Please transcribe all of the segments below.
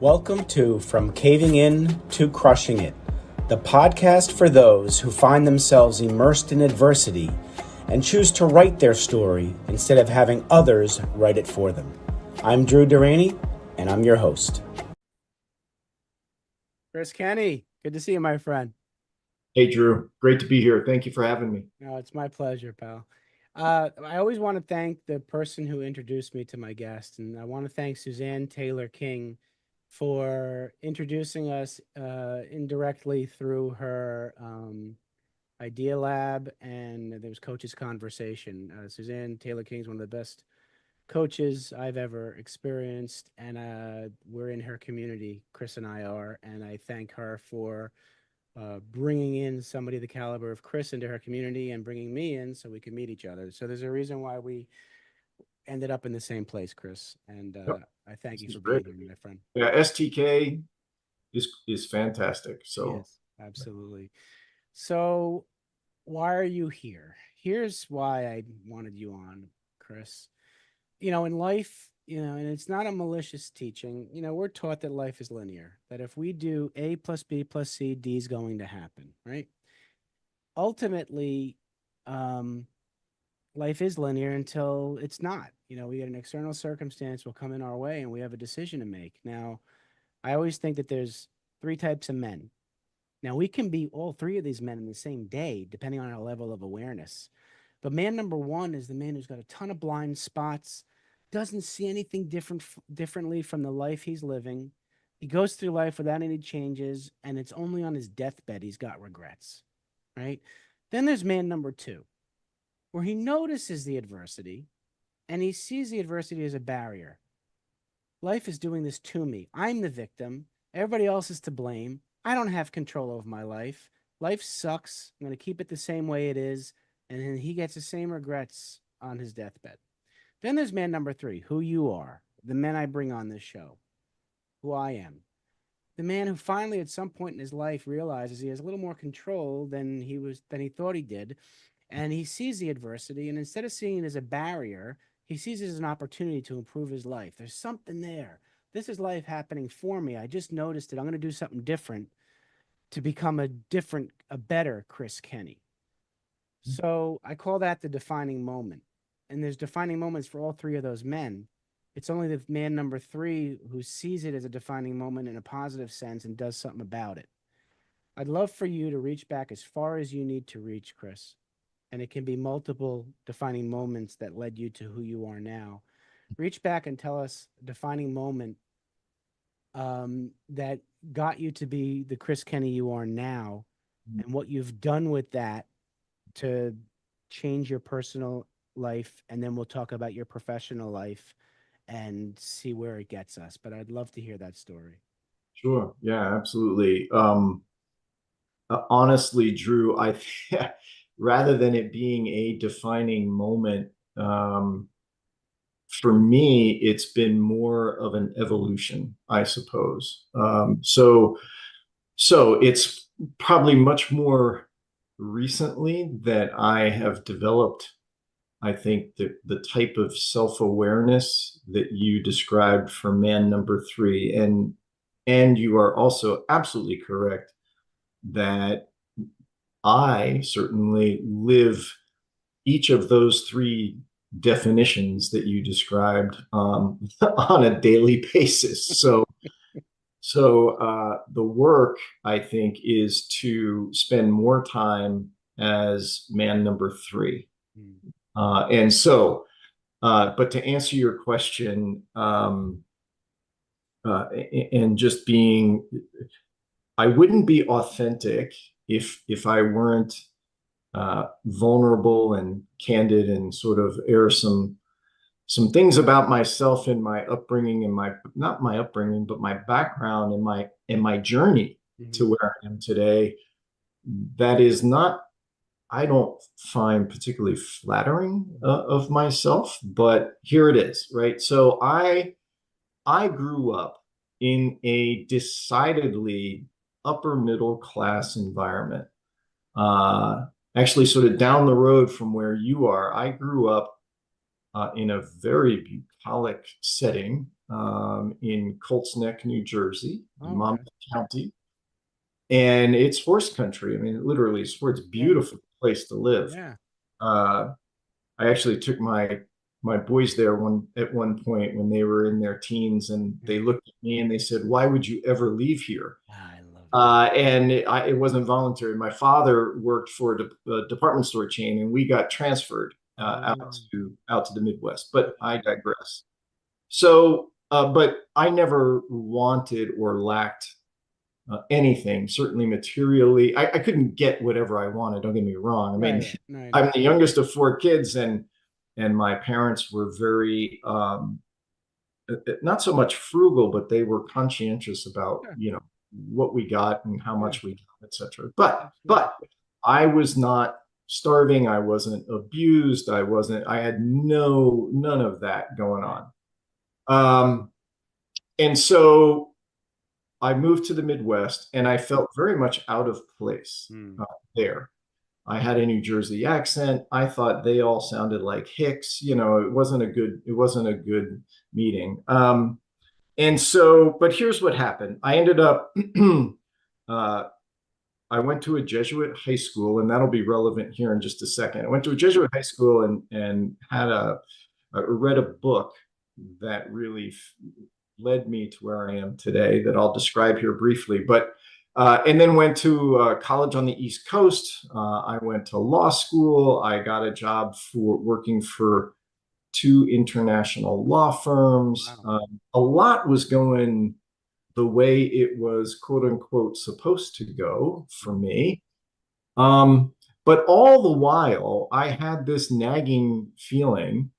Welcome to From Caving In to Crushing It, the podcast for those who find themselves immersed in adversity and choose to write their story instead of having others write it for them. I'm Drew Durrani, and I'm your host. Chris Kenny, good to see you, my friend. Hey, Drew. Great to be here. Thank you for having me. No, it's my pleasure, pal. I always want to thank the person who introduced me to my guest, and I want to thank Suzanne Taylor King for introducing us indirectly through her Idea Lab, and there was Coach's Conversation. Suzanne Taylor King is one of the best coaches I've ever experienced, and we're in her community, Chris and I are, and I thank her for bringing in somebody the caliber of Chris into her community and bringing me in so we could meet each other. So there's a reason why we ended up in the same place, Chris, and Yep, I thank this you is for great. being here, my friend. Yeah, STK is fantastic. She So is, absolutely. So why are you here? Here's why I wanted you on, Chris. In life, and it's not a malicious teaching, we're taught that life is linear, that if we do A plus B plus C, D is going to happen, right? Ultimately, um, life is linear until it's not. We get an external circumstance will come in our way and we have a decision to make. Now, I always think that there's three types of men. Now, we can be all three of these men in the same day, depending on our level of awareness. But man number one is the man who's got a ton of blind spots, doesn't see anything differently from the life he's living. He goes through life without any changes, and it's only on his deathbed he's got regrets, right? Then there's man number two, where he notices the adversity and he sees the adversity as a barrier. Life is doing this to me. I'm the victim. Everybody else is to blame. I don't have control over my life. Life sucks. I'm going to keep it the same way it is. And then he gets the same regrets on his deathbed. Then there's man number three, who you are, the men I bring on this show, who I am. The man who finally at some point in his life realizes he has a little more control than he thought he did. And he sees the adversity, and instead of seeing it as a barrier, he sees it as an opportunity to improve his life. There's something there. This is life happening for me. I just noticed it. I'm going to do something different to become a better Chris Kenny. So I call that the defining moment. And there's defining moments for all three of those men. It's only the man number three who sees it as a defining moment in a positive sense and does something about it. I'd love for you to reach back as far as you need to reach, Chris. And it can be multiple defining moments that led you to who you are now. Reach back and tell us a defining moment that got you to be the Chris Kenny you are now, and what you've done with that to change your personal life, and then we'll talk about your professional life and see where it gets us. But I'd love to hear that story. sure. Yeah, absolutely. Honestly, Drew, rather than it being a defining moment, for me, it's been more of an evolution, I suppose. So it's probably much more recently that I have developed, I think, the type of self-awareness that you described for man number three. And you are also absolutely correct that I certainly live each of those three definitions that you described on a daily basis. So the work, I think, is to spend more time as man number three. And so, but to answer your question, and just being, I wouldn't be authentic if I weren't vulnerable and candid and sort of air some things about myself and my upbringing and my not my upbringing but my background and my journey to where I am today. That is not, I don't find particularly flattering of myself, but here it is, right? So I grew up in a decidedly upper middle class environment. Actually, sort of down the road from where you are, I grew up in a very bucolic setting in Colts Neck, New Jersey, in Oh, Monmouth okay. County. And it's horse country. I mean, literally, it's a Yeah. beautiful place to live. Yeah. Uh, I actually took my boys there at one point when they were in their teens, and Yeah. they looked at me and they said, "Why would you ever leave here?" Ah, I love that. And it wasn't voluntary. My father worked for a department store chain, and we got transferred Oh, out to the Midwest. But I okay. digress. So, but I never wanted or lacked anything, certainly materially. I couldn't get whatever I wanted. Don't get me wrong. I Right, mean, right. No, I know. I'm the youngest of four kids, and my parents were very not so much frugal, but they were conscientious about Sure. what we got and how Yeah, much we got, etc. But absolutely. I was not starving. I wasn't abused. I wasn't. I had none of that going Right. on. Um, and so I moved to the Midwest, and I Mhm. felt very much out of place Mm. there. I had a New Jersey accent. I thought they all sounded like Hicks. It wasn't a good meeting. And so, but here's what happened. I ended up, uh, I went to a Jesuit high school, and that'll be relevant here in just a second. I went to a Jesuit high school and read a book that really led me to where I am today that I'll describe here briefly. But and then went to college on the East Coast. I went to law school. I got a job for working for two international law firms. Wow. A lot was going the way it was, quote unquote, supposed to go for Mhm. me. Um, but all the while, I had this nagging feeling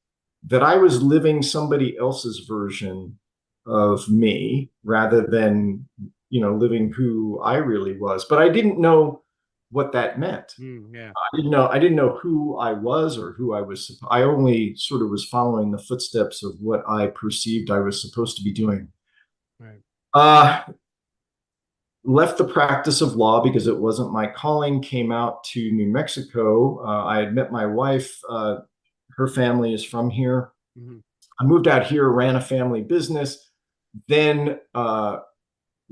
that I was living somebody else's version of me rather than, living who I really was. But I didn't know what that meant. Mm, yeah. I didn't know who I was or who I was. I only sort of was following the footsteps of what I perceived I was supposed to be doing. Right. Uh, Left the practice of law because it wasn't my calling, came out to New Mexico. I had met my wife. Her family is from here. Hmm. I moved out here, ran a family business, then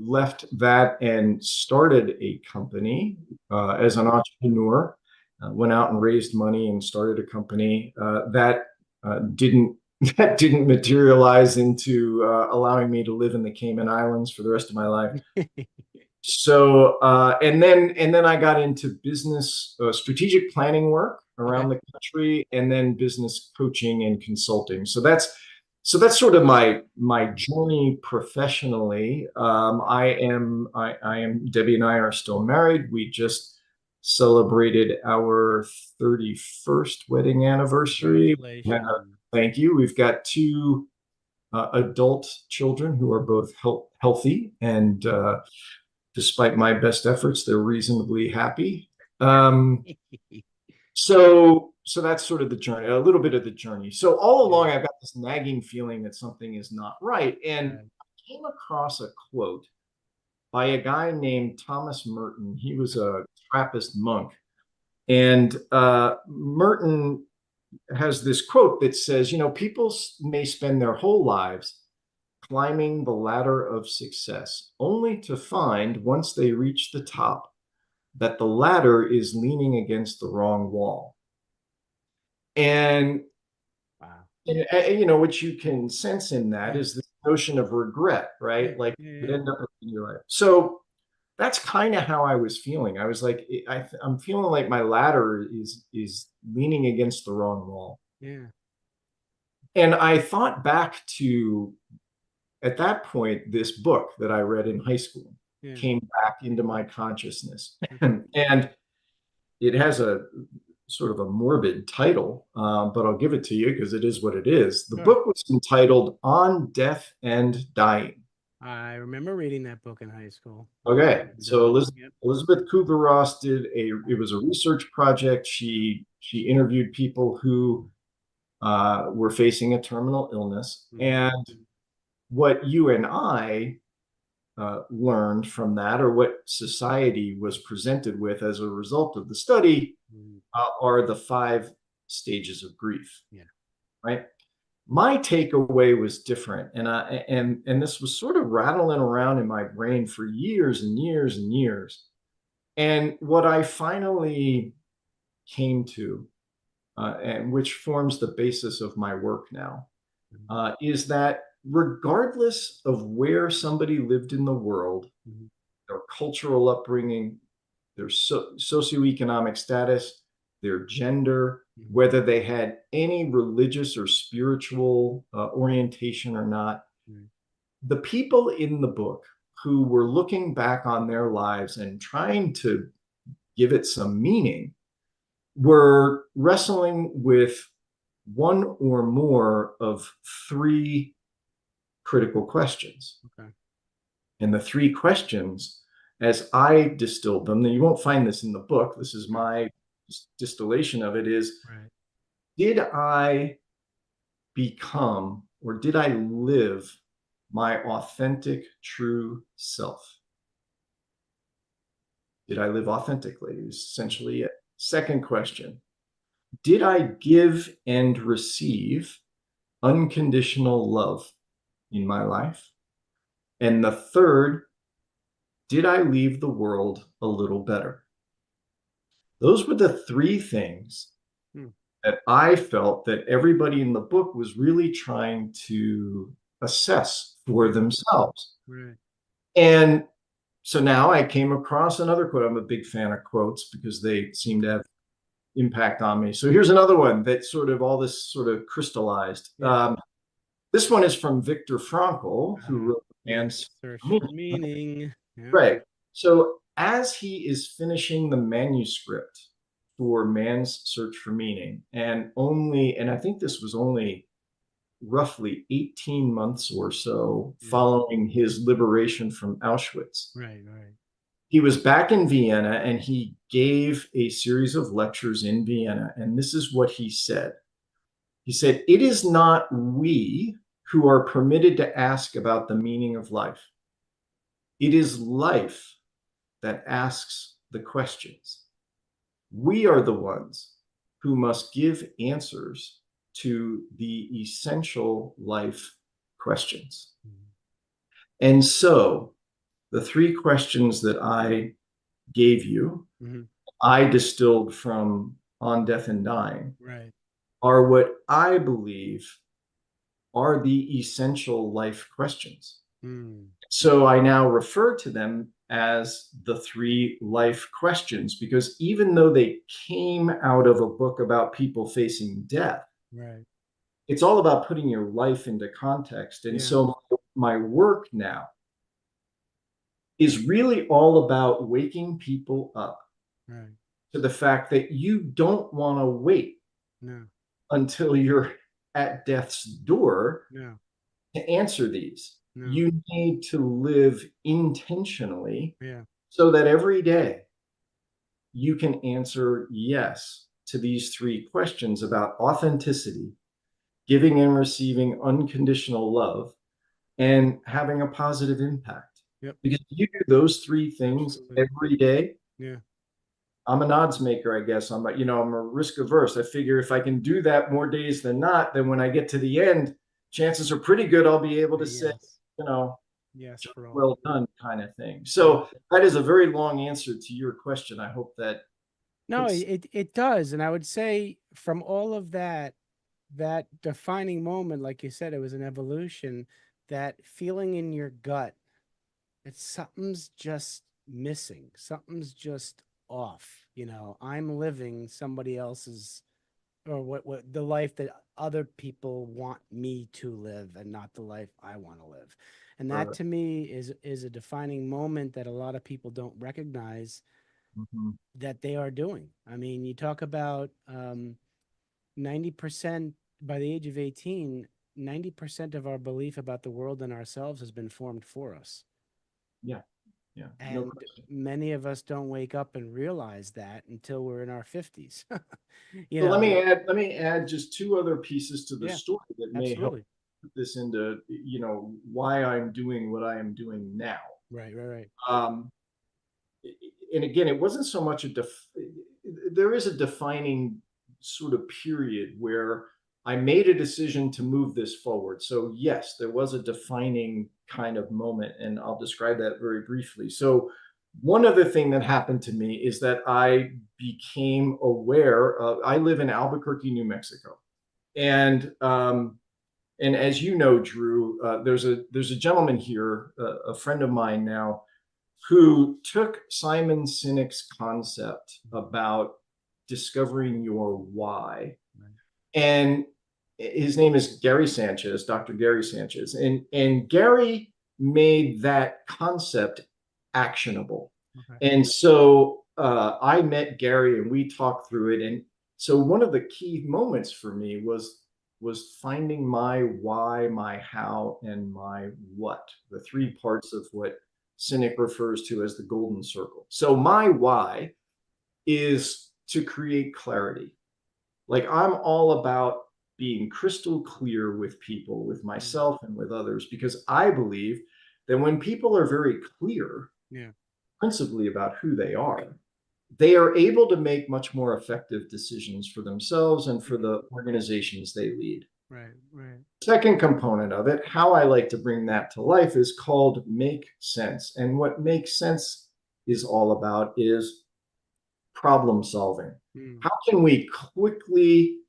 left that and started a company as an entrepreneur. Went out and raised money and started a company that didn't that didn't materialize into allowing me to live in the Cayman Islands for the rest of my life. So and then I got into business strategic planning work Okay. around the country, and then business coaching and consulting. So that's sort of my journey professionally. I am Debbie and I are still married. We just celebrated our 31st wedding anniversary. Congratulations. Thank you. We've got two adult children who are both healthy, and despite my best efforts, they're reasonably happy. Um, so that's sort of the journey, a little bit of the journey. So all Yeah. along, I've got this nagging feeling that something is not right. And Right. I came across a quote by a guy named Thomas Merton. He was a Trappist monk. And Merton has this quote that says, people may spend their whole lives climbing the ladder of success, only to find once they reach the top that the ladder is leaning against the wrong wall. And, Wow. which you can sense in that Yeah. is this notion of regret, Yeah. right? Like Yeah. it Yeah. end up in your life. So that's kind of how I was feeling. I was like, I'm feeling like my ladder is leaning against the wrong wall. Yeah. And I thought back to at that point, this book that I read in high school Yeah. came back into my consciousness. Okay. And it has a sort of a morbid title, but I'll give it to you because it is what it is. The Sure. book was entitled On Death and Dying. I remember reading that book in high school. Okay, And, so yep. Elizabeth Kubler-Ross it was a research project. She interviewed people who were facing a terminal illness. Mhm. And what you and I learned from that, or what society was presented with as a result of the study, Mhm. are the five stages of grief. Yeah. right? My takeaway was different, and this was sort of rattling around in my brain for years and years and years. And what I finally came to, and which forms the basis of my work now, Mhm. is that regardless of where somebody lived in the world, Mhm. their cultural upbringing, their socioeconomic status, their gender, Mhm. whether they had any religious or spiritual orientation or not, Right. the people in the book who were looking back on their lives and trying to give it some meaning were wrestling with one or more of three critical questions. Okay. And the three questions, as I distilled them, and you won't find this in the book, this is Okay. my distillation of it, is Right. did I become or did I live my authentic, true self? Did I live authentically? Is Mhm. essentially it. Second question, did I give and receive unconditional love in my life? And the third, did I leave the world a little better? Those were the three things Hmm. that I felt that everybody in the book was really trying to assess for Right. themselves. Right. And so now I came across another quote. I'm a big fan of quotes because they seem to have impact on me. So here's another one that sort of all this sort of crystallized. Yeah. This one is from Viktor Frankl, who wrote Man's Man's search for Meaning. meaning. Yeah. Right. So as he is finishing the manuscript for Man's Search for Meaning, and I think this was only roughly 18 months or so Yeah. following his liberation from Auschwitz. Right. Right. He was back in Vienna and he gave a series of lectures in Vienna. And this is what he said. He said, "It is not we who are permitted to ask about the meaning of life. It is life that asks the questions. We are the ones who must give answers to the essential life questions." Mhm. And so the three questions that I gave you, Mhm. I distilled from On Death and Dying, Right. are what I believe are the essential life questions. Mm. So I now refer to them as the three life questions because even though they came out of a book about people facing death, Right. it's all about putting your life into context. And Yeah. so my work now is really all about waking people up Right. to the fact that you don't want to wait No. until you're at death's door No. to answer these. No. You need to live intentionally Yeah. so that every day you can answer yes to these three questions about authenticity, giving and receiving unconditional love, and having a positive impact. Yep. Because if you do those three things Absolutely. every day, Yeah. I'm an odds maker, I guess. I'm a risk averse. I figure if I can do that more days than not, then when I get to the end, chances are pretty good I'll be able to say, Yes. you know, Yes job for all. well done kind of thing. Yeah. So that is a very long answer to your question. I hope that No, puts. it does, and I would say from all of that, that defining moment, like you said, it was an evolution. That feeling in your gut, that something's just missing, something's just off. I'm living somebody else's, or what the life that other people want me to live, and not the life I want to live. And that to me is a defining moment that a lot of people don't recognize Mhm. that they are doing. I mean, you talk about 90% by the age of 18, 90% of our belief about the world and ourselves has been formed for us. Yeah, yeah, no And question. many of us don't wake up and realize that until we're in our 50s. you So let know, me add let me add just two other pieces to the yeah, story that may help absolutely. put this into why I'm doing what I am doing now. Right, right, right. Um, and again, it wasn't so much there is a defining sort of period where I made a decision to move this forward. So, yes, there was a defining kind of moment, and I'll describe that very briefly. So, one other thing that happened to me is that I became aware of, I live in Albuquerque, New Mexico. And, and as you know, Drew, there's a gentleman here, a friend of mine now, who took Simon Sinek's concept about discovering your why, Right. and his name is Gary Sanchez, Dr. Gary Sanchez, and Gary made that concept actionable. Okay. And so I met Gary and we talked through it. And so one of the key moments for me was finding my why, my how, and my what, the three parts of what Sinek refers to as the golden circle. So my why is to create clarity. Like, I'm all about being crystal clear with people, with Mm. myself and with others, because I believe that when people are very clear, Yeah. principally about who they are able to make much more effective decisions for themselves and for Mhm. the organizations they lead. Right. Right. Second component of it, how I like to bring that to life, is called make sense. And what makes sense is all about is problem solving. Mm. How can we quickly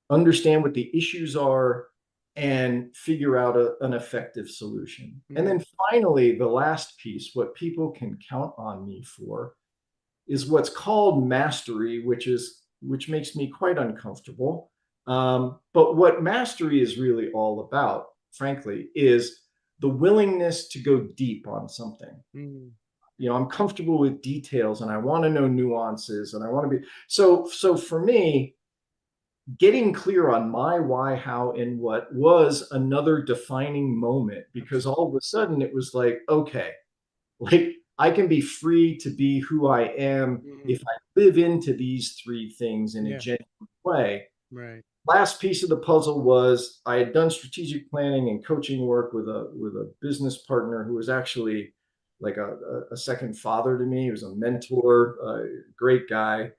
understand what the issues are and figure out an effective solution? And Mm. then finally, the last piece, what people can count on me for, is what's called mastery, which makes me quite uncomfortable. But what mastery is really all about, frankly, is the willingness to go deep on something. Mm. I'm comfortable with details and I want to know nuances and I want to be so for me, getting clear on my why, how, and what was another defining moment, because all of a sudden it was like, okay, like, I can be free to be who I am Mhm. if I live into these three things in a Yeah. genuine way. Right. Last piece of the puzzle was I had done strategic planning and coaching work with a business partner who was actually like a second father to me. He was a mentor, a great guy.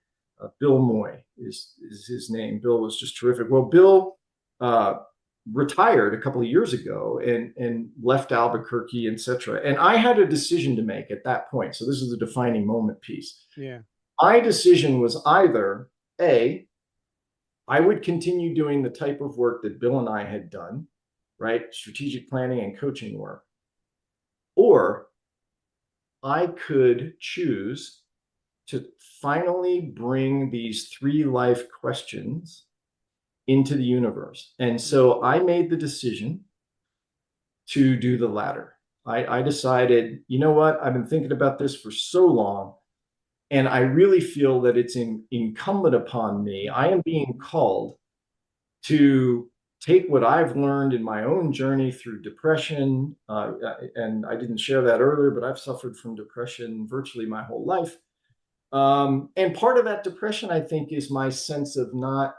Bill Moy is his name. Bill was just terrific. Well, Bill uh, retired a couple of years ago and left Albuquerque, etc. And I had a decision to make at that point. So this is the defining moment piece. Yeah. My decision was either A, I would continue doing the type of work that Bill and I had done, right? Strategic planning and coaching work. Or I could choose to finally bring these three life questions into the universe. And Mm. so I made the decision to do the latter. I decided, you know what? I've been thinking about this for so long, and I really feel that it's incumbent upon me. I Mhm. am being called to take what I've learned in my own journey through depression. And I didn't share that earlier, but I've suffered from depression virtually my whole life. And part of that depression, I think, is my sense of not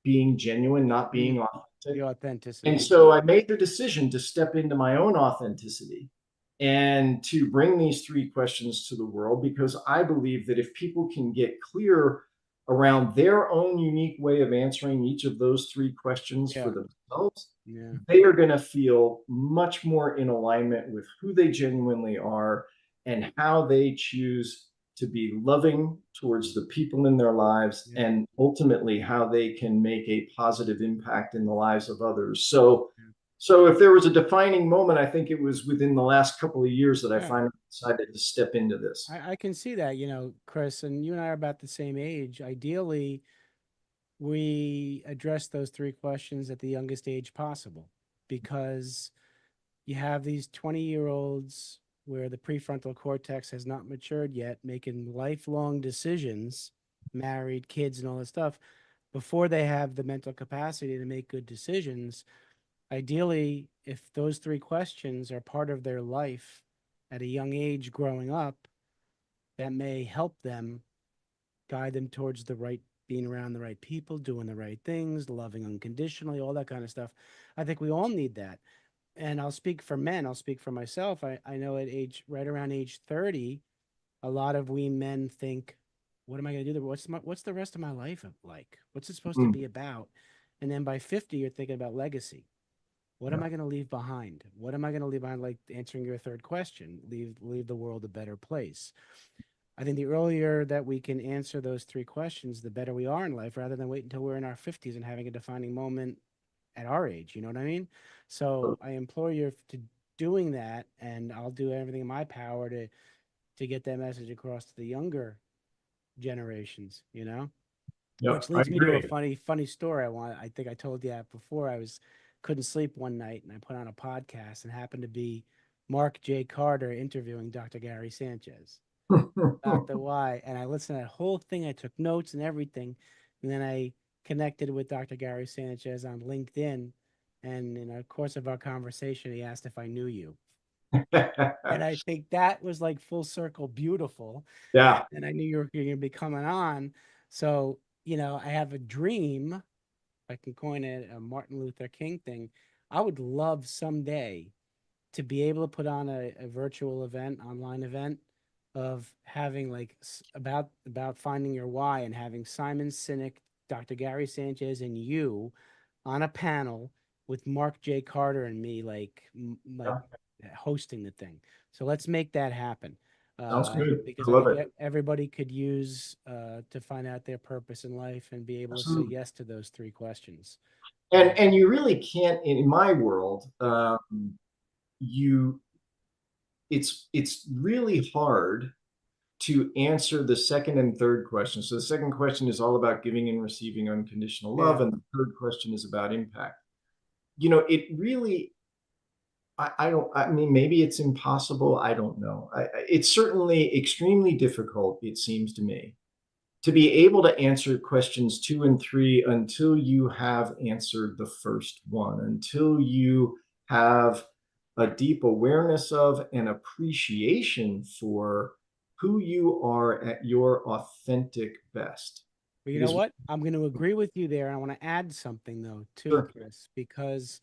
being genuine, not Mm. being The authentic. And authenticity. Yeah. so I made the decision to step into my own authenticity and to bring these three questions to the world, because I believe that if people can get clear around their own unique way of answering each of those three questions for Yeah. themselves, Yeah. they are going to feel much more in alignment with who they genuinely are and how they choose to be loving towards the people in their lives, Yeah. and ultimately how they can make a positive impact in the lives of others. So if there was a defining moment, I think it was within the last couple of years that I Yeah. finally decided to step into this. I can see that, Chris, and you and I are about the same age. Ideally, we address those three questions at the youngest age possible because you have these 20-year-olds where the prefrontal cortex has not matured yet, making lifelong decisions, married, kids, and all this stuff, before they have the mental capacity to make good decisions. Ideally, if those three questions are part of their life at a young age growing up, that may help them guide them towards the right, being around the right people, doing the right things, loving unconditionally, all that kind of stuff. I think we all need that. And I'll speak for men, I'll speak for myself. I know at age, right around age 30, a lot of we men think, what am I going to do? What's the rest of my life like? What's it supposed to Mm. be about? And then by 50, you're thinking about legacy. What am Yeah. I going to leave behind? What am I going to leave behind? Like answering your third question, leave the world a better place. I think the earlier that we can answer those three questions, the better we are in life, rather than wait until we're in our 50s and having a defining moment at our age. You know what I mean? So I implore you to doing that, and I'll do everything in my power to get that message across to the younger generations. You know, which Yep. I leads me to a agree. funny story. I think I told you that before. I was couldn't sleep one night, and I put on a podcast, and happened to be Mark J. Carter interviewing Dr. Gary Sanchez. Dr. Y. And I listened to that whole thing. I took notes and everything. And then I connected with Dr. Gary Sanchez on LinkedIn. And in the course of our conversation, he asked if I knew you. And I think that was like full circle beautiful. Yeah. And I knew you're going to be coming on. So, I have a dream. If I can coin it a Martin Luther King thing. I would love someday to be able to put on a virtual event, online event of having like about finding your why and having Simon Sinek, Dr. Gary Sanchez, and you on a panel with Mark J. Carter and me, like Yeah. hosting the thing. So let's make that happen. Sounds good. Because I I love think it. everybody could use to find out their purpose in life and be able to say Absolutely. yes to those three questions. And you really can't in my world. You it's really hard to answer the second and third question. So the second question is all about giving and receiving unconditional love, Yeah. and the third question is about impact. It really, I don't, I mean, maybe it's impossible. I don't know. It's certainly extremely difficult, it seems to me, to be able to answer questions two and three until you have answered the first one, until you have a deep awareness of and appreciation for who you are at your authentic best. But you know Because, what? I'm going to agree with you there. I want to add something though, too, sure, Chris, because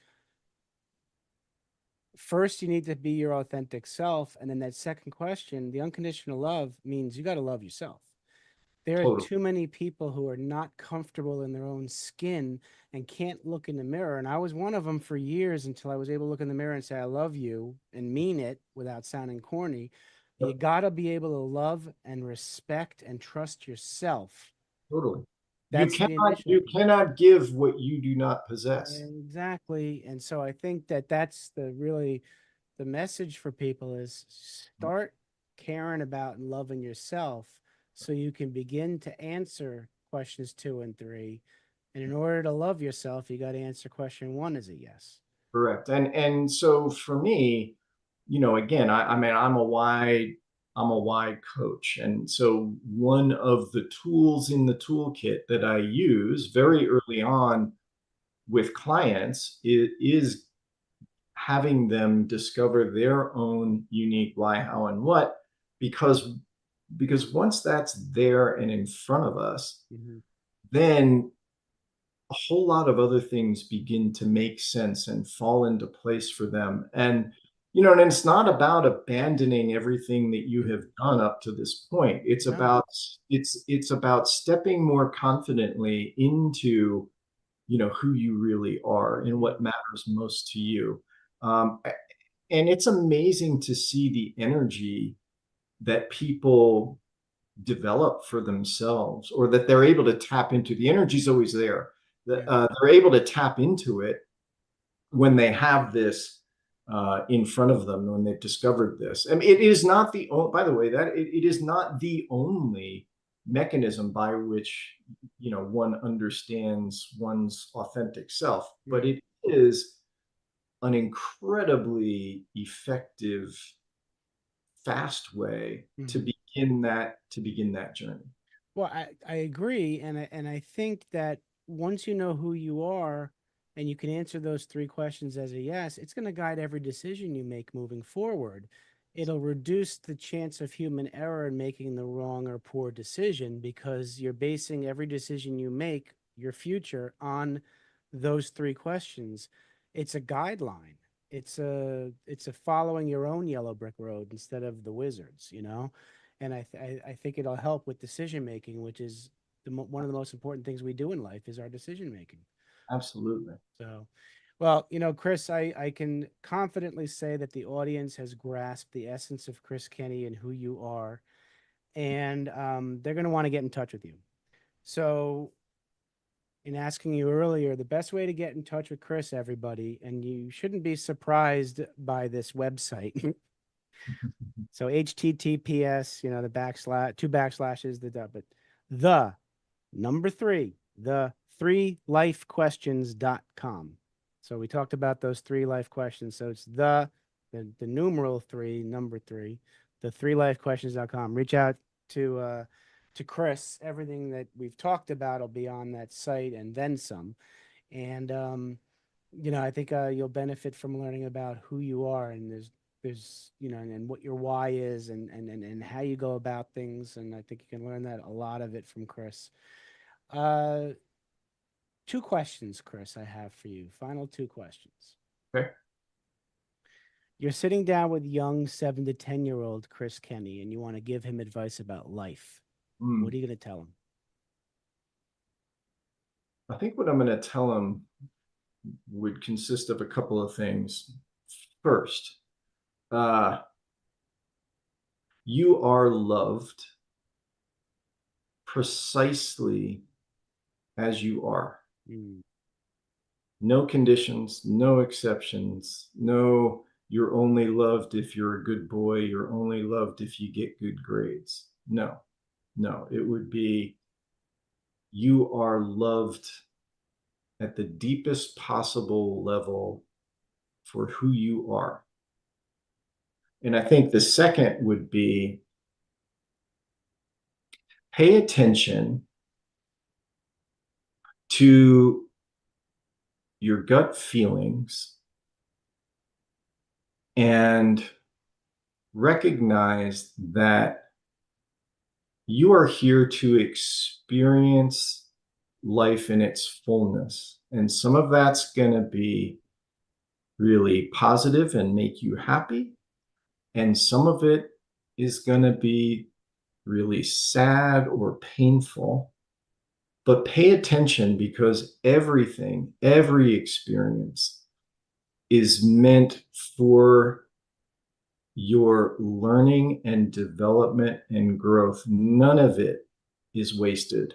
first you need to be your authentic self. And then that second question, the unconditional love means you got to love yourself. There are totally, too many people who are not comfortable in their own skin and can't look in the mirror. And I was one of them for years until I was able to look in the mirror and say, I love you and mean it without sounding corny. You yep, got to be able to love and respect and trust yourself. totally. You That's the cannot initial you piece. cannot give what you do not possess. Exactly. And so I think that that's the message for people is start caring about and loving yourself so you can begin to answer questions two and three. And in order to love yourself, you got to answer question one as a yes. Correct. And so for me, again, I mean, I'm a why coach. And so one of the tools in the toolkit that I use very early on with clients is having them discover their own unique why, how, and what, because once that's there and in front of us, Mm-hmm. then a whole lot of other things begin to make sense and fall into place for them. And it's not about abandoning everything that you have done up to this point. It's No. about it's about stepping more confidently into who you really are and Mm-hmm. what matters most to you. Um, and it's amazing to see the energy that people develop for themselves, or that they're able to tap into. The energy's always there. Yeah. They're able to tap into it when they have this in front of them, when they've discovered this. I mean, it is not the only, by the way, that it is not the only mechanism by which one understands one's authentic self, but Right. it is an incredibly effective, fast way to Mm-hmm. begin that journey. Well, I agree, and I think that once you know who you are and you can answer those three questions as a yes, it's going to guide every decision you make moving forward. It'll reduce the chance of human error in making the wrong or poor decision because you're basing every decision you make, your future, on those three questions. It's a guideline. It's a following your own yellow brick road instead of the wizards, and I think it'll help with decision making, which is one of the most important things we do in life is our decision making. Absolutely. So, well, Chris, I can confidently say that the audience has grasped the essence of Chris Kenny and who you are, and they're going to want to get in touch with you. So, in asking you earlier, the best way to get in touch with Chris, everybody, and you shouldn't be surprised by this website. So HTTPS, the backslash, two backslashes, but the number three, the three life questions.com. So we talked about those three life questions. So it's the numeral three, number three, the three life questions.com. Reach out to Chris. Everything that we've talked about will be on that site and then some. And I think you'll benefit from learning about who you are, and there's and what your why is, and how you go about things, and I think you can learn that a lot of it from Chris. uh Two questions, Chris, I have for you. Final two questions. Okay. You're sitting down with young 7 to 10-year-old Chris Kenny, and you want to give him advice about life. What Mm. are you going to tell him? I think what I'm going to tell him would consist of a couple of things. First, uh, you are loved precisely as you are. Mm, No conditions, no exceptions, no, you're only loved if you're a good boy, you're only loved if you get good grades. No, no, it would be you are loved at the deepest possible level for who you are. And I think the second would be pay attention to your gut feelings and recognize that you are here to experience life in its fullness. And some of that's going to be really positive and make you happy. And some of it is going to be really sad or painful. But pay attention because everything, every experience is meant for your learning and development and growth. None of it is wasted.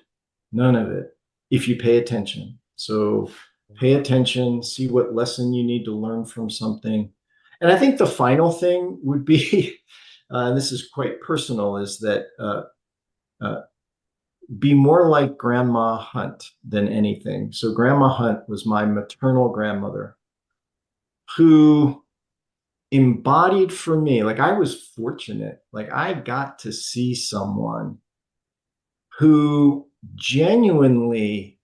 None of it, if you pay attention. So pay attention, see what lesson you need to learn from something. And I think the final thing would be, and this is quite personal, is that uh, be more like Grandma Hunt than anything. So Grandma Hunt was my maternal grandmother who embodied for me, like I was fortunate, like I got to see someone who genuinely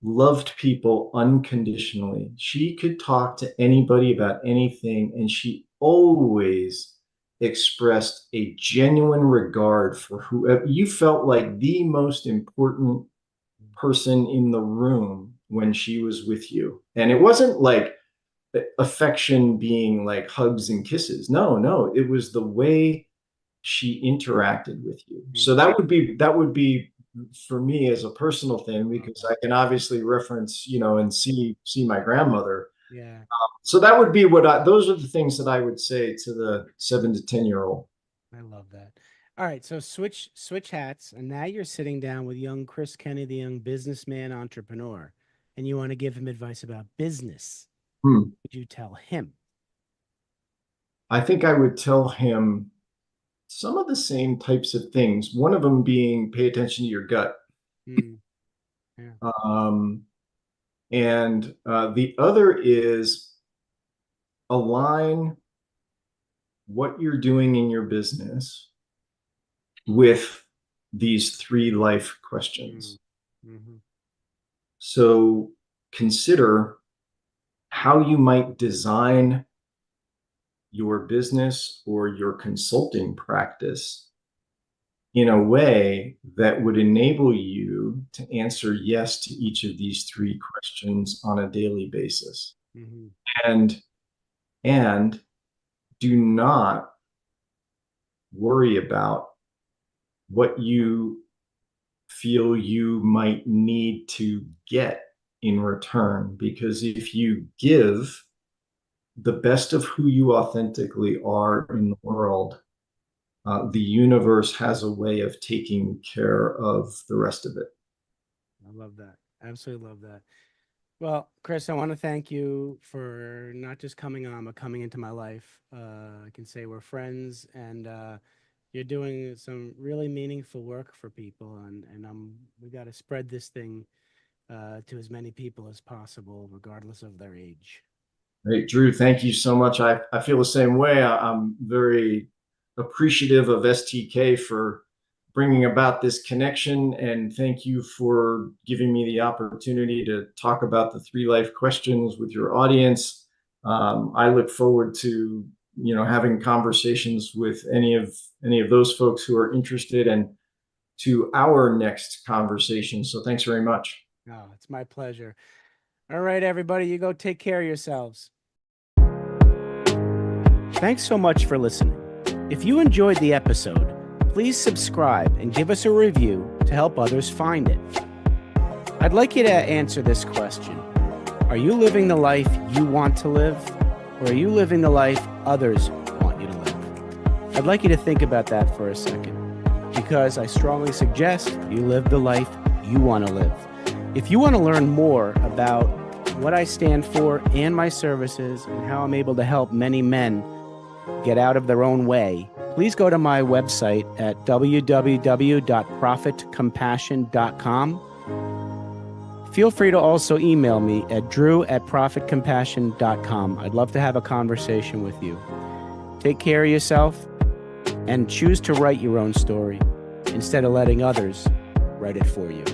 loved people unconditionally. She could talk to anybody about anything, and she always expressed a genuine regard for whoever you felt like the most important person in the room when she was with you. And it wasn't like affection being like hugs and kisses. No, no, it was the way she interacted with you. So mm, that would be for me as a personal thing love because that. I can obviously reference, and see my grandmother. Yeah, So that would be those are the things that I would say to the 7 to 10 year old. I love that. All right, so switch hats, and now you're sitting down with young Chris Kenny, the young businessman entrepreneur, and you want to give him advice about business. Hmm. Would you tell him? I think I would tell him some of the same types of things. One of them being pay attention to your gut. Mm, yeah. Um, and the other is align what you're doing in your business with these three life Mm, questions. hmm. So consider how you might design your business or your consulting practice in a way that would enable you to answer yes to each of these three questions on a daily basis. Hmm. And and do not worry about what you feel you might need to get in return. Because if you give the best of who you authentically are in the world, the universe has a way of taking care of the rest of it. I love that. Absolutely love that. Well, Chris, I want to thank you for not just coming on, but coming into my life. I can say we're friends, and you're doing some really meaningful work for people, and we got to spread this thing to as many people as possible, regardless of their age. Great, Drew, thank you so much. I feel the same way. I'm very appreciative of STK for bringing about this connection. And thank you for giving me the opportunity to talk about the three life questions with your audience. I look forward to, having conversations with any of those folks who are interested, and to our next conversation. So thanks very much. Oh, it's my pleasure. All right, everybody, you go take care of yourselves. Thanks so much for listening. If you enjoyed the episode, please subscribe and give us a review to help others find it. I'd like you to answer this question. Are you living the life you want to live, or are you living the life others want you to live? I'd like you to think about that for a second, because I strongly suggest you live the life you want to live. If you want to learn more about what I stand for and my services and how I'm able to help many men get out of their own way, please go to my website at www.profitcompassion.com. Feel free to also email me at drew@profitcompassion.com. I'd love to have a conversation with you. Take care of yourself and choose to write your own story instead of letting others write it for you.